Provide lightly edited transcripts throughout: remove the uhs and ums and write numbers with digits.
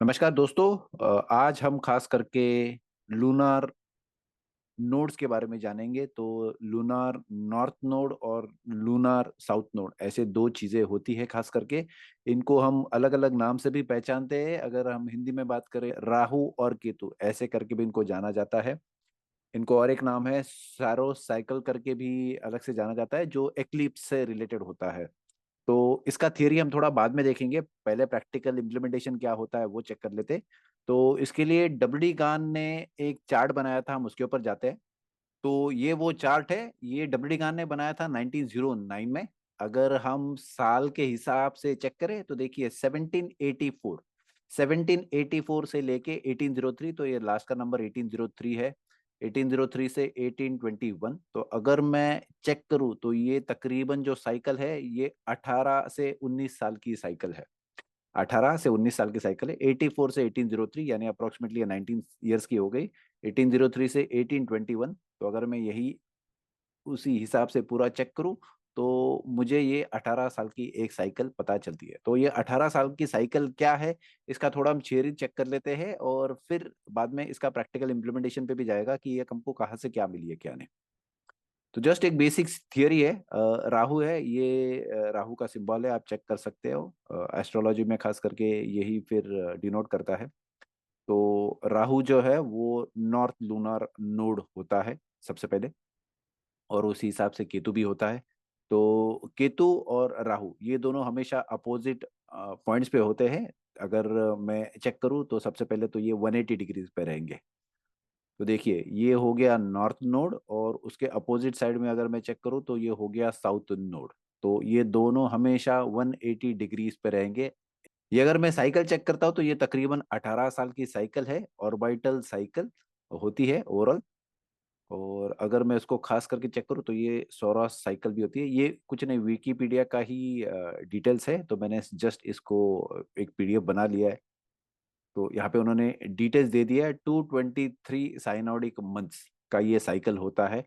नमस्कार दोस्तों। आज हम खास करके लूनार नोड्स के बारे में जानेंगे। तो लूनार नॉर्थ नोड और लूनार साउथ नोड ऐसे दो चीजें होती है खास करके। इनको हम अलग अलग नाम से भी पहचानते हैं। अगर हम हिंदी में बात करें, राहु और केतु ऐसे करके भी इनको जाना जाता है। इनको और एक नाम है सैरो साइकिल करके भी अलग से जाना जाता है, जो एक्लिप्स से रिलेटेड होता है। तो इसका थियरी हम थोड़ा बाद में देखेंगे, पहले प्रैक्टिकल इम्प्लीमेंटेशन क्या होता है वो चेक कर लेते। तो इसके लिए डब्ल्यू डी गान ने एक चार्ट बनाया था, हम उसके ऊपर जाते हैं। तो ये वो चार्ट है, ये डब्ल्यू डी गान ने बनाया था 1909 में। अगर हम साल के हिसाब से चेक करें तो देखिए 1784, 1784 से लेके 1803, तो ये लास्ट का नंबर 1803 है। 1803 से 1821, तो अगर मैं चेक करूं तो ये तकरीबन जो साइकिल है ये 18 से 19 साल की साइकिल है। 18 से 19 साल की साइकिल है। 84 से 1803 यानी अप्रोक्सीमेटली 19 ईयर्स की हो गई। 1803 से 1821, तो अगर मैं यही उसी हिसाब से पूरा चेक करूं तो मुझे ये 18 साल की एक साइकिल पता चलती है। तो ये 18 साल की साइकिल क्या है, इसका थोड़ा हम थियरी चेक कर लेते हैं और फिर बाद में इसका प्रैक्टिकल इम्प्लीमेंटेशन पे भी जाएगा कि ये हमको कहाँ से क्या मिली है क्या नहीं। तो जस्ट एक बेसिक थियरी है। राहु है ये, राहु का सिंबल है, आप चेक कर सकते हो। एस्ट्रोलॉजी में खास करके यही फिर डिनोट करता है। तो राहु जो है वो नॉर्थ लूनार नोड होता है सबसे पहले, और उसी हिसाब से केतु भी होता है। तो केतु और राहु ये दोनों हमेशा अपोजिट पॉइंट्स पे होते हैं। अगर मैं चेक करूं तो सबसे पहले तो ये 180 डिग्रीज पे रहेंगे। तो देखिए ये हो गया नॉर्थ नोड, और उसके अपोजिट साइड में अगर मैं चेक करूं तो ये हो गया साउथ नोड। तो ये दोनों हमेशा 180 डिग्रीज पे रहेंगे। ये अगर मैं साइकिल चेक करता हूं तो ये तकरीबन 18 साल की साइकिल है, ऑर्बिटल साइकिल होती है ओवरऑल। और अगर मैं इसको खास करके चेक करूँ तो ये सौर साइकिल भी होती है। ये कुछ नहीं, विकीपीडिया का ही डिटेल्स है, तो मैंने जस्ट इसको एक पीडीएफ बना लिया है। तो यहाँ पे उन्होंने डिटेल्स दे दिया है। 223 साइनोडिक मंथ्स का ये साइकिल होता है।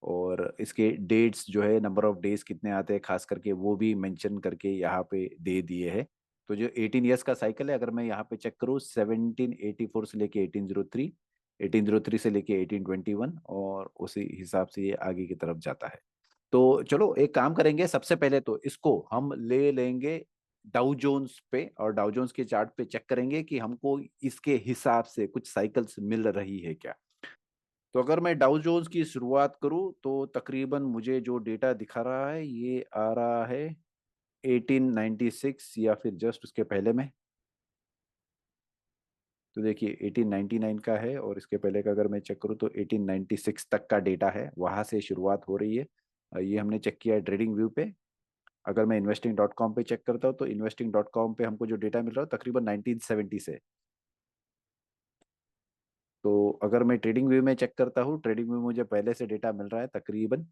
और इसके डेट्स जो है, नंबर ऑफ डेज कितने आते हैं खास करके, वो भी मेंशन करके यहाँ पे दे दिए हैं। तो जो 18 ईयर्स का साइकिल है, अगर मैं यहाँ पे चेक करूँ 1784 से लेके 1803, 1803 से लेके 1821, और उसी हिसाब से ये आगे की तरफ जाता है। तो चलो एक काम करेंगे, सबसे पहले तो इसको हम ले लेंगे डाउ जोन्स पे, और डाउ जोन्स के चार्ट पे चेक करेंगे कि हमको इसके हिसाब से कुछ साइकिल्स मिल रही है क्या। तो अगर मैं डाउ जोन्स की शुरुआत करूं तो तकरीबन मुझे जो डेटा दिखा रहा है ये आ रहा है 1896 या फिर जस्ट उसके पहले में। तो देखिए 1899 का है, और इसके पहले का अगर मैं चेक करूं तो 1896 तक का डेटा है, वहां से शुरुआत हो रही है। ये हमने चेक किया है ट्रेडिंग व्यू पे। अगर मैं इन्वेस्टिंग डॉट कॉम पे चेक करता हूँ तो इन्वेस्टिंग डॉट कॉम पे हमको जो डेटा मिल रहा है तकरीबन 1970 से। तो अगर मैं ट्रेडिंग व्यू में चेक करता हूँ, ट्रेडिंग व्यू में मुझे पहले से डेटा मिल रहा है तकरीबन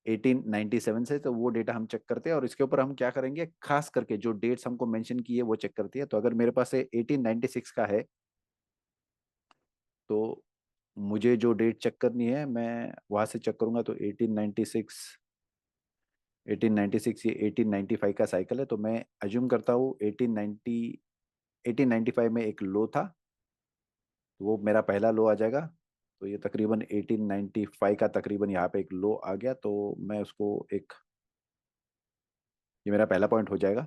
1897 से। तो वो डेटा हम चेक करते हैं, और इसके ऊपर हम क्या करेंगे, खास करके जो डेट्स हमको मेंशन की है वो चेक करती है। तो अगर मेरे पास 1896 का है तो मुझे जो डेट चेक करनी है मैं वहां से चेक करूंगा। तो 1896, 1896 ये 1895 का साइकिल है। तो मैं अज्यूम करता हूँ 1890, 1895 में एक लो था, तो वो मेरा पहला लो आ जाएगा। तो ये तकरीबन 1895 का तकरीबन यहाँ पे एक लो आ गया, तो मैं उसको एक, ये मेरा पहला पॉइंट हो जाएगा।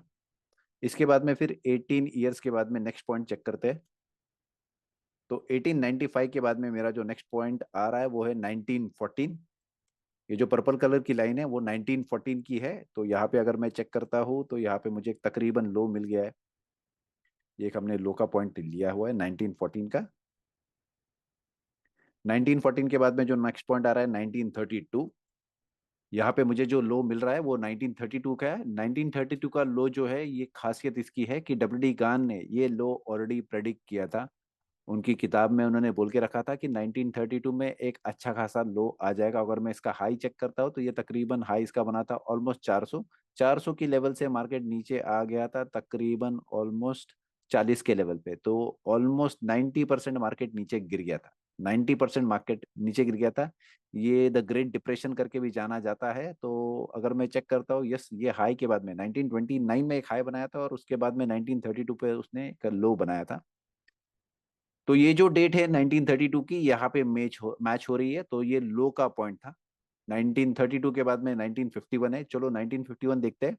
इसके बाद में फिर 18 ईयर्स के बाद में नेक्स्ट पॉइंट चेक करते हैं। तो 1895 के बाद में मेरा जो नेक्स्ट पॉइंट आ रहा है वो है 1914। ये जो पर्पल कलर की लाइन है वो 1914 की है। तो यहाँ पे अगर मैं चेक करता हूँ तो यहाँ पे मुझे एक तकरीबन लो मिल गया है। ये एक हमने लो का पॉइंट लिया हुआ है 1914 का। 1914 के बाद में जो नेक्स्ट पॉइंट आ रहा है 1932। यहाँ पे मुझे जो लो मिल रहा है वो 1932 का है। 1932 का लो जो है, ये खासियत इसकी है कि डब्ल्यू डी गान ने ये लो ऑलरेडी प्रेडिक्ट किया था। उनकी किताब में उन्होंने बोल के रखा था कि 1932 में एक अच्छा खासा लो आ जाएगा। अगर मैं इसका हाई चेक करता हूँ तो ये तकरीबन हाई इसका बना था ऑलमोस्ट 400, 400 की लेवल से मार्केट नीचे आ गया था तकरीबन ऑलमोस्ट 40 के लेवल पे। तो ऑलमोस्ट 90% मार्केट नीचे गिर गया था। 90% मार्केट नीचे गिर गया था। ये द ग्रेट डिप्रेशन करके भी जाना जाता है। तो अगर मैं चेक करता हूँ, यस, ये हाई के बाद में 1929 में एक हाई बनाया था और उसके बाद में 1932 पे उसने एक लो बनाया था। तो ये जो डेट है 1932 की, यहाँ पे मैच हो रही है, तो ये लो का पॉइंट था। 1932 के बाद में 1951 है। चलो 1951 देखते हैं।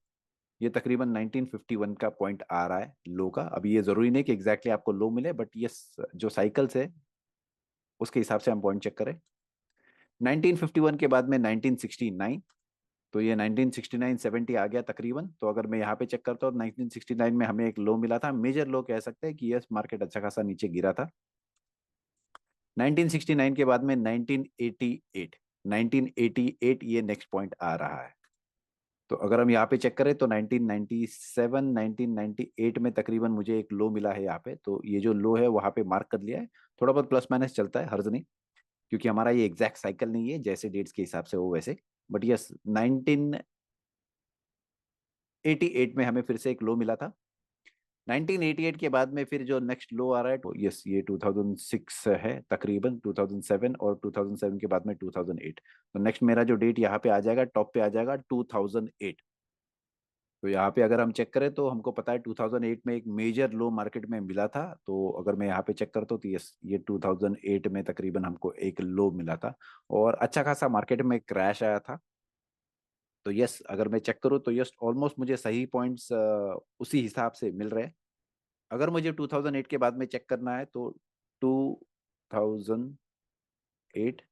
ये तकरीबन 1951 का पॉइंट आ रहा है लो का। अभी ये जरूरी नहीं कि एग्जैक्टली आपको लो मिले, बट ये जो साइकिल्स है उसके हिसाब से हम पॉइंट चेक करें। 1951 के बाद में 1969, तो ये 1969 70 आ गया तकरीबन। तो अगर मैं यहाँ पे चेक करता हूँ, 1969 में हमें एक लो मिला था, मेजर लो कह सकते हैं कि यस, मार्केट अच्छा खासा नीचे गिरा था। 1969 के बाद में 1988, 1988 ये नेक्स्ट पॉइंट आ रहा है। तो अगर हम यहाँ पे चेक करें तो 1997 1998 में तकरीबन मुझे एक लो मिला है यहाँ पे। तो ये जो लो है वहाँ पे मार्क कर लिया है। थोड़ा बहुत प्लस माइनस चलता है, हर्ज नहीं, क्योंकि हमारा ये एग्जैक्ट साइकिल नहीं है, जैसे डेट्स के हिसाब से हो वैसे। बट यस, 1988 में हमें फिर से एक लो मिला था। 1988 के बाद में फिर जो नेक्स्ट लो आ रहा है, तो यस, ये 2006 है तकरीबन, 2007, और 2007 के बाद में 2008। तो नेक्स्ट मेरा जो डेट यहाँ पे आ जाएगा, टॉप पे आ जाएगा 2008। तो यहाँ पे अगर हम चेक करें तो हमको पता है 2008 में एक मेजर लो मार्केट में मिला था। तो अगर मैं यहाँ पे चेक करता हूँ तो यस, ये 2008 में तकरीबन हमको एक लो मिला था और अच्छा खासा मार्केट में क्रैश आया था। तो यस, अगर मैं चेक करूँ तो यस, ऑलमोस्ट मुझे सही पॉइंट्स उसी हिसाब से मिल रहे हैं। अगर मुझे 2008 के बाद में चेक करना है तो 2008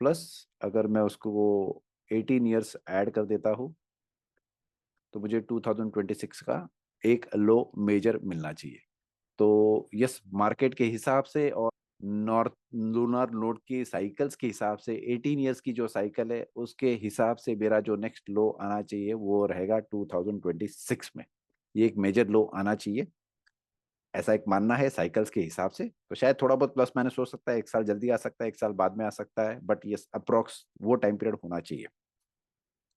प्लस, अगर मैं उसको 18 ईयर्स ऐड कर देता हूँ, तो मुझे 2026 का एक लो मेजर मिलना चाहिए। तो यस, मार्केट के हिसाब से और नॉर्थ लूनर नोड की साइकिल्स के हिसाब से 18 इयर्स की जो साइकिल है उसके हिसाब से मेरा जो नेक्स्ट लो आना चाहिए वो रहेगा 2026 में। ये एक मेजर लो आना चाहिए, ऐसा एक मानना है साइकिल्स के हिसाब से। तो शायद थोड़ा बहुत प्लस माइनस हो सकता है, एक साल जल्दी आ सकता है, एक साल बाद में आ सकता है, बट ये अप्रोक्स वो टाइम पीरियड होना चाहिए।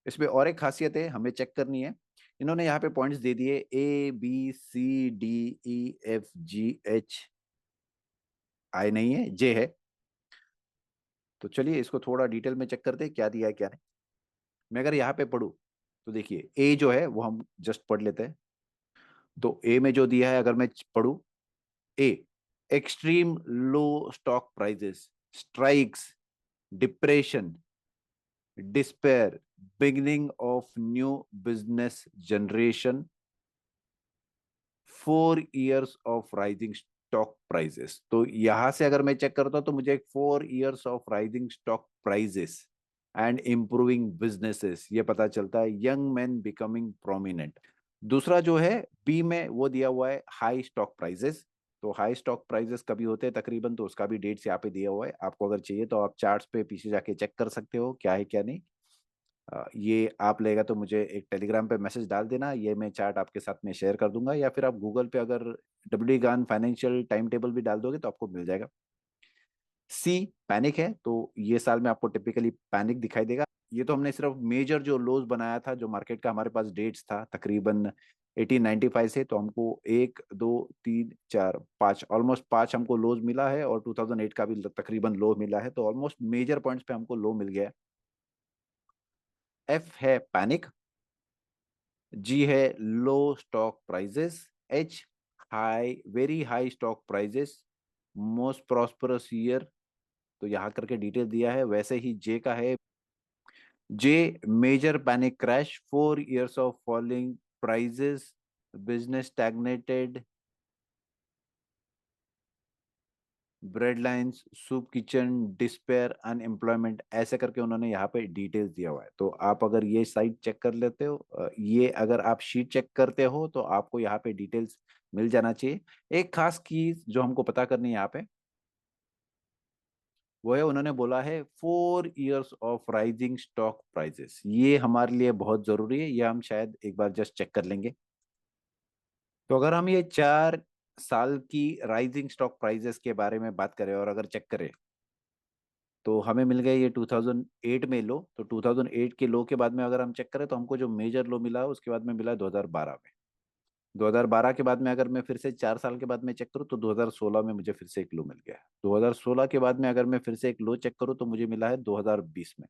इसमें और एक खासियत है, हमें चेक करनी है। इन्होंने यहाँ पे पॉइंट्स दे दिए ABCDEFGH, आई नहीं है, जे है। तो चलिए इसको थोड़ा डिटेल में चेक करते हैं क्या दिया है क्या नहीं। मैं अगर यहाँ पे पढ़ूँ तो देखिए, ए जो है वो हम जस्ट पढ़ लेते हैं। तो ए में जो दिया है अगर मैं पढ़ूँ, A, extreme low stock prices, strikes, depression, despair, beginning of new business generation, 4 years of rising stock prices. तो यहां से अगर मैं चेक करता हूं तो मुझे 4 years of rising stock prices and improving businesses, ये पता चलता है, यंग मैन बिकमिंग प्रोमिनेंट। दूसरा जो है बी में वो दिया हुआ है हाई स्टॉक प्राइजेस। तो हाई स्टॉक प्राइजेस कभी होते हैं तकरीबन, तो उसका भी डेट्स यहाँ पे दिया हुआ है। आपको अगर चाहिए तो आप चार्ट्स पे पीछे जाके चेक कर सकते हो क्या है क्या नहीं। ये आप लेगा तो मुझे एक टेलीग्राम पे मैसेज डाल देना, ये मैं चार्ट आपके साथ में शेयर कर दूंगा, या फिर आप गूगल पे अगर डब्ल्यू गान फाइनेंशियल टाइम टेबल भी डाल दोगे तो आपको मिल जाएगा। सी, पैनिक है, तो ये साल में आपको टिपिकली पैनिक दिखाई देगा। ये तो हमने सिर्फ मेजर जो लोज बनाया था, जो मार्केट का हमारे पास डेट्स था तकरीबन 1895 से, तो हमको 1 2 3 4 5, ऑलमोस्ट 5 हमको लोज मिला है, और 2008 का भी तकरीबन लो मिला है, तो ऑलमोस्ट मेजर पॉइंट्स पे हमको लो मिल गया है। एफ है पैनिक, जी है low stock prices, H high, very high stock prices, most prosperous year, तो यहाँ करके डिटेल दिया है। वैसे ही जे का है, J major panic crash, 4 years of falling prices, business stagnated, bread lines, soup kitchen, despair, unemployment, ऐसे करके उन्होंने यहाँ पे डिटेल्स दिया हुआ है। तो आप अगर ये साइट चेक कर लेते हो, ये अगर आप शीट चेक करते हो तो आपको यहाँ पे डिटेल्स मिल जाना चाहिए। एक खास चीज जो हमको पता करनी है यहाँ पे, वो है उन्होंने बोला है 4 years of rising stock prices. ये हमारे लिए बहुत जरूरी है, ये हम शायद एक बार जस्ट चेक कर लेंगे। तो अगर हम ये 4 साल की राइजिंग स्टॉक प्राइजेस के बारे में बात करें और अगर चेक करें, तो हमें मिल गए ये 2008 में लो। तो 2008 के लो के बाद में अगर हम चेक करें तो हमको जो मेजर लो मिला है उसके बाद में मिला है 2012 में। 2012 के बाद में अगर मैं फिर से 4 साल के बाद में चेक करूँ तो 2016 में मुझे फिर से एक लो मिल गया है। 2016 के बाद में अगर मैं फिर से एक लो चेक करूँ तो मुझे मिला है 2020 में।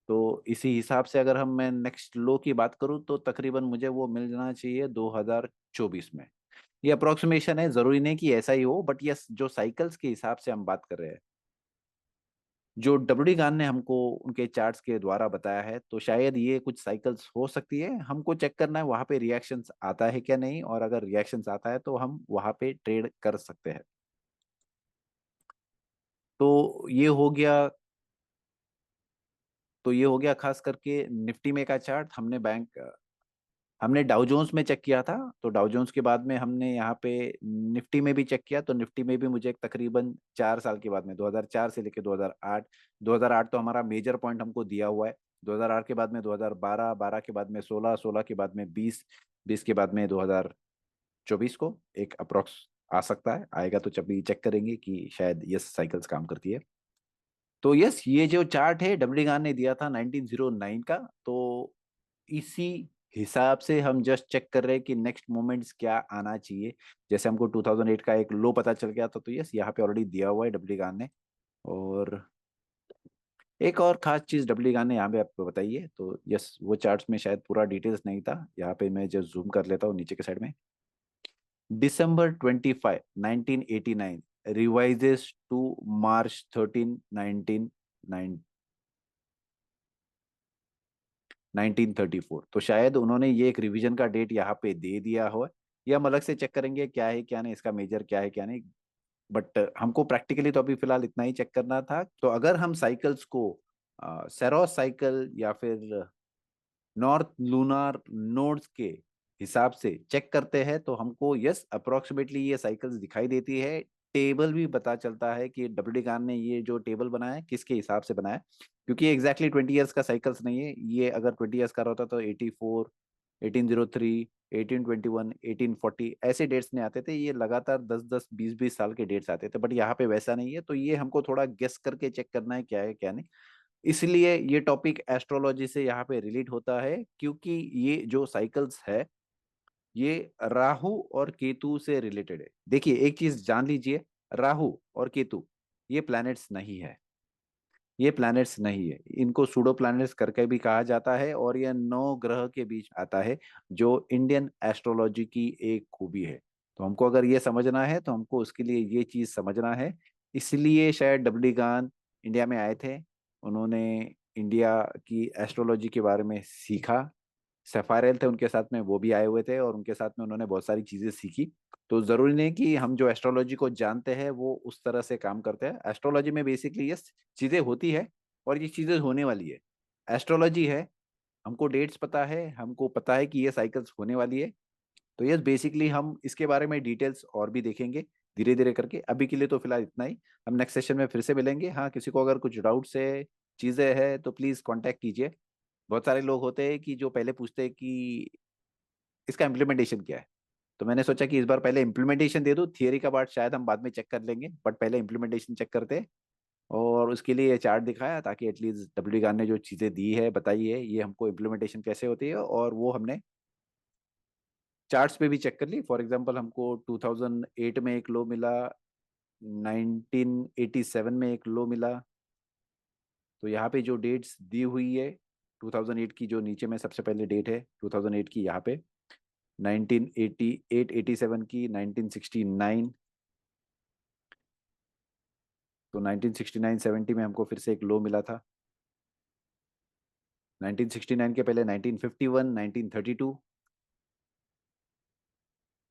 तो इसी हिसाब से अगर हम मैं नेक्स्ट लो की बात करूँ तो तकरीबन मुझे वो मिल जाना चाहिए 2024 में। ये अप्रोक्सीमेशन है, जरूरी नहीं कि ऐसा ही हो, बट यस जो साइकिल्स के हिसाब से हम बात कर रहे हैं, जो डब्ल्यू गान ने हमको उनके चार्ट्स के द्वारा बताया है, तो शायद ये कुछ साइकिल्स हो सकती है। हमको चेक करना है वहां पे रिएक्शंस आता है क्या नहीं, और अगर रिएक्शंस आता है तो हम वहां पे ट्रेड कर सकते हैं। तो ये हो गया। तो ये हो गया खास करके निफ्टी में का चार्ट। हमने डाउ जोन्स में चेक किया था, तो डाउ जोन्स के बाद में हमने यहाँ पे निफ्टी में भी चेक किया। तो निफ्टी में भी मुझे एक तकरीबन 4 साल के बाद में 2004 से लेके 2008, 2008 तो हमारा मेजर पॉइंट हमको दिया हुआ है। 2008 के बाद में 2012, 12 के बाद में 16, 16 के बाद में 20, 20 के बाद में 2024 को एक अप्रोक्स आ सकता है। आएगा तो जब भी चेक करेंगे कि शायद यस साइकिल्स काम करती है। तो यस ये जो चार्ट है डब्ल्यू गान ने दिया था 1909 का। तो इसी हिसाब से हम जस्ट चेक कर रहे हैं कि नेक्स्ट मोमेंट्स क्या आना चाहिए। जैसे हमको 2008 का एक लो पता चल गया था, तो यस यहाँ पे ऑलरेडी दिया हुआ है डब्ल्यू गान ने। और एक और खास चीज डब्ल्यू गान ने यहाँ पे आपको बताई है, तो यस वो चार्ट्स में शायद पूरा डिटेल्स नहीं था। यहाँ पे मैं जस्ट जूम कर लेता हूँ नीचे के साइड में। December 25, 1989 revises to March 13, 1934। तो शायद उन्होंने ये एक रिवीजन का डेट यहाँ पे दे दिया हो। या हम अलग से चेक करेंगे क्या है क्या नहीं, इसका मेजर क्या है क्या नहीं। बट हमको प्रैक्टिकली तो अभी फिलहाल इतना ही चेक करना था। तो अगर हम साइकिल्स को सेरोस साइकिल या फिर नॉर्थ लूनार नोड्स के हिसाब से चेक करते हैं, तो हमको यस अप्रोक्सीमेटली ये साइकिल्स दिखाई देती है। टेबल भी पता चलता है कि डब्ल्यू गान ने ये जो टेबल बनाया है किसके हिसाब से बनाया है। क्योंकि एग्जैक्टली 20 ईयर्स का साइकिल्स नहीं है ये। अगर 20 ईयर्स का होता तो 84, 1803, 1821, 1840 ऐसे डेट्स नहीं आते थे। ये लगातार 10-10, 20-20 साल के डेट्स आते थे, बट यहाँ पे वैसा नहीं है। तो ये हमको थोड़ा गेस करके चेक करना है क्या नहीं। इसलिए ये टॉपिक एस्ट्रोलॉजी से यहाँ पे रिलेट होता है, क्योंकि ये जो साइकिल्स है ये राहु और केतु से रिलेटेड है। देखिए एक चीज जान लीजिए, राहु और केतु ये प्लैनेट्स नहीं है। ये प्लैनेट्स नहीं है, इनको सूडो प्लैनेट्स करके भी कहा जाता है। और ये 9 ग्रह के बीच आता है, जो इंडियन एस्ट्रोलॉजी की एक खूबी है। तो हमको अगर ये समझना है तो हमको उसके लिए ये चीज समझना है। इसलिए शायद डब्ल्यू गान इंडिया में आए थे। उन्होंने इंडिया की एस्ट्रोलॉजी के बारे में सीखा। सफारेल थे उनके साथ में, वो भी आए हुए थे और उनके साथ में उन्होंने बहुत सारी चीजें सीखी। तो जरूरी नहीं कि हम जो एस्ट्रोलॉजी को जानते हैं वो उस तरह से काम करते हैं। एस्ट्रोलॉजी में बेसिकली ये चीजें होती है और ये चीजें होने वाली है। एस्ट्रोलॉजी है, हमको डेट्स पता है, हमको पता है कि ये साइकिल्स होने वाली है। तो यस बेसिकली हम इसके बारे में डिटेल्स और भी देखेंगे धीरे धीरे करके। अभी के लिए तो फिलहाल इतना ही। हम नेक्स्ट सेशन में फिर से मिलेंगे। हाँ किसी को अगर कुछ डाउट्स है, चीजें है, तो प्लीज कांटेक्ट कीजिए। बहुत सारे लोग होते हैं कि जो पहले पूछते हैं कि इसका इम्प्लीमेंटेशन क्या है। तो मैंने सोचा कि इस बार पहले इम्प्लीमेंटेशन दे दूं, थियरी का पार्ट शायद हम बाद में चेक कर लेंगे, बट पहले इम्प्लीमेंटेशन चेक करते हैं। और उसके लिए ये चार्ट दिखाया ताकि एटलीस्ट डब्ल्यू गान ने जो चीज़ें दी है बताई है ये हमको इम्प्लीमेंटेशन कैसे होती है, और वो हमने चार्ट्स पे भी चेक कर ली। फॉर एग्जांपल हमको 2008 में एक लो मिला, 1987 में एक लो मिला। तो यहाँ पे जो डेट्स दी हुई है 2008 की, जो नीचे में सबसे पहले डेट है 2008 की यहाँ पे, 1988, 87 की, 1969। तो 1969 70 में हमको फिर से एक लो मिला था। 1969 के पहले 1951, 1932।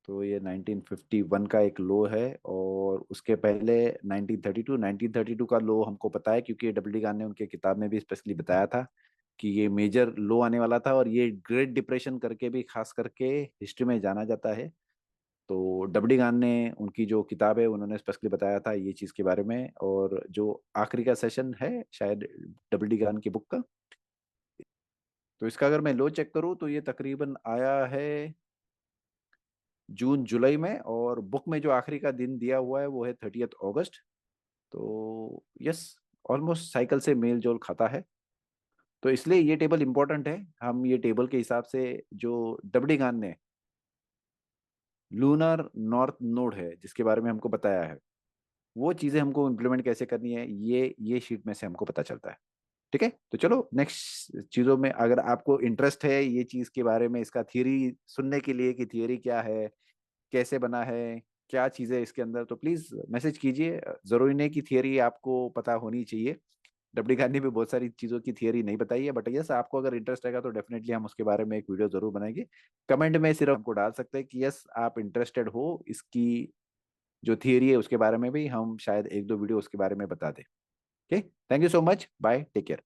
तो ये 1951 का एक लो है। और उसके पहले 1932, 1932 का लो हमको पता है क्योंकि डब्ल्यू गान ने उनके किताब में भी स्पेशली बताया था कि ये मेजर लो आने वाला था। और ये ग्रेट डिप्रेशन करके भी खास करके हिस्ट्री में जाना जाता है। तो डब्ल्यू गान ने उनकी जो किताब है उन्होंने स्पेशली बताया था ये चीज़ के बारे में। और जो आखिरी का सेशन है शायद डब्ल्यू गान की बुक का, तो इसका अगर मैं लो चेक करूँ तो ये तकरीबन आया है जून जुलाई में। और बुक में जो आखिरी का दिन दिया हुआ है वो है 30 अगस्त। तो यस ऑलमोस्ट साइकिल से मेल जोल खाता है। तो इसलिए ये टेबल इंपॉर्टेंट है। हम ये टेबल के हिसाब से जो डब्ल्यू गान ने लूनर नॉर्थ नोड है जिसके बारे में हमको बताया है, वो चीजें हमको इम्प्लीमेंट कैसे करनी है ये शीट में से हमको पता चलता है। ठीक है, तो चलो नेक्स्ट चीजों में, अगर आपको इंटरेस्ट है ये चीज के बारे में, इसका थियरी सुनने के लिए कि थियरी क्या है, कैसे बना है, क्या चीजें इसके अंदर, तो प्लीज मैसेज कीजिए। जरूरी नहीं कि थियरी आपको पता होनी चाहिए, डबडी खान ने भी बहुत सारी चीजों की थियरी नहीं बताई है, बट यस आपको अगर इंटरेस्ट रहेगा तो डेफिनेटली हम उसके बारे में एक वीडियो जरूर बनाएंगे। कमेंट में सिर्फ हमको डाल सकते हैं कि यस आप इंटरेस्टेड हो, इसकी जो थियरी है उसके बारे में भी हम शायद एक दो वीडियो उसके बारे में बता दें। Okay, thank you so much, bye, take care.